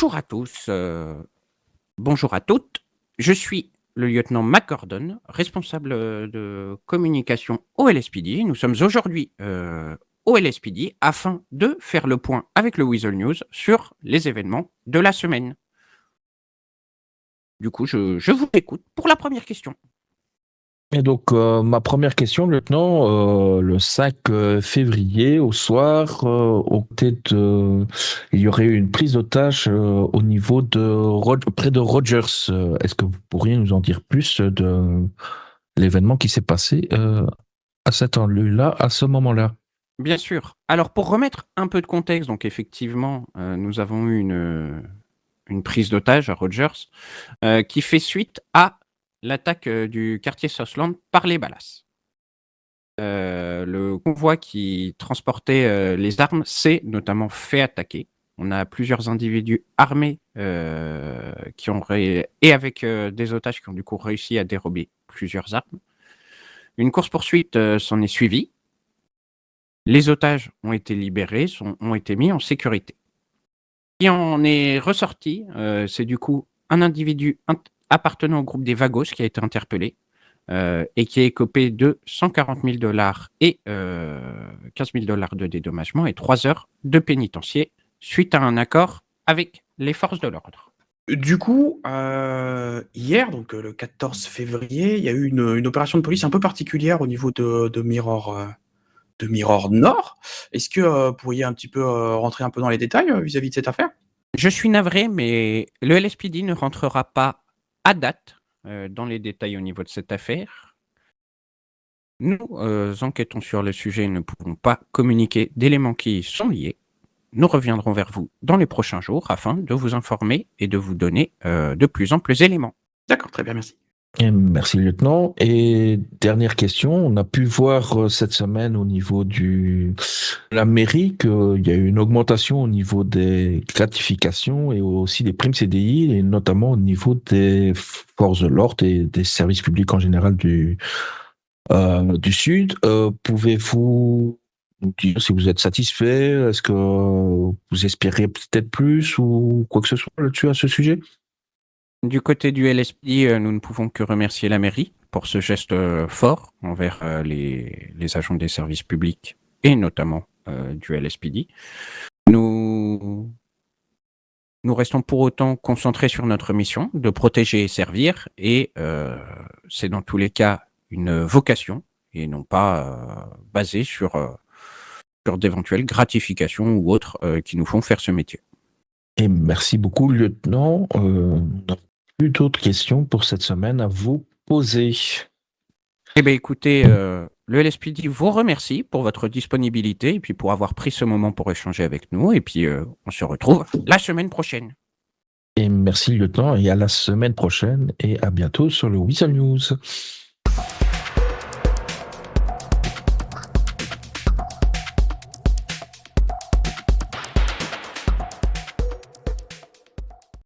Bonjour à tous, bonjour à toutes. Je suis le lieutenant McGordon, responsable, de communication au LSPD. Nous sommes aujourd'hui, au LSPD afin de faire le point avec le Weasel News sur les événements de la semaine. Du coup, je vous écoute pour la première question. Et donc, ma première question, lieutenant, le 5 février au soir, il y aurait eu une prise d'otage au niveau de près de Rogers. Est-ce que vous pourriez nous en dire plus de l'événement qui s'est passé à cet lieu-là, à ce moment-là? Bien sûr. Alors pour remettre un peu de contexte, donc effectivement, nous avons eu une prise d'otage à Rogers, qui fait suite à l'attaque, du quartier Southland par les Ballas. Le convoi qui transportait, les armes s'est notamment fait attaquer. On a plusieurs individus armés, qui ont et avec, des otages qui ont du coup réussi à dérober plusieurs armes. Une course-poursuite, s'en est suivie. Les otages ont été libérés, ont été mis en sécurité. Ce qui en est ressorti, c'est du coup un individu appartenant au groupe des Vagos qui a été interpellé, et qui est écopé de 140 000 $ et 15 000 $ de dédommagement et 3 heures de pénitencier suite à un accord avec les forces de l'ordre. Du coup, hier, donc le 14 février, il y a eu une opération de police un peu particulière au niveau de Mirror Nord. Est-ce que vous pourriez un petit peu rentrer un peu dans les détails vis-à-vis de cette affaire? Je suis navré, mais le LSPD ne rentrera pas à date dans les détails au niveau de cette affaire. Nous enquêtons sur le sujet et ne pouvons pas communiquer d'éléments qui y sont liés. Nous reviendrons vers vous dans les prochains jours afin de vous informer et de vous donner de plus amples éléments. D'accord, très bien, merci. Et merci, lieutenant. Et dernière question, on a pu voir cette semaine au niveau de la mairie qu'il y a eu une augmentation au niveau des gratifications et aussi des primes CDI, et notamment au niveau des forces de l'ordre et des services publics en général du Sud. Pouvez-vous nous dire si vous êtes satisfait? Est-ce que vous espérez peut-être plus ou quoi que ce soit là-dessus à ce sujet? Du côté du LSPD, nous ne pouvons que remercier la mairie pour ce geste fort envers les agents des services publics et notamment du LSPD. Nous restons pour autant concentrés sur notre mission de protéger et servir et c'est dans tous les cas une vocation et non pas basée sur d'éventuelles gratifications ou autres qui nous font faire ce métier. Et merci beaucoup, lieutenant. On n'a plus d'autres questions pour cette semaine à vous poser. Eh bien, écoutez, le LSPD vous remercie pour votre disponibilité et puis pour avoir pris ce moment pour échanger avec nous. Et puis, on se retrouve la semaine prochaine. Et merci, lieutenant, et à la semaine prochaine, et à bientôt sur le Whistle News.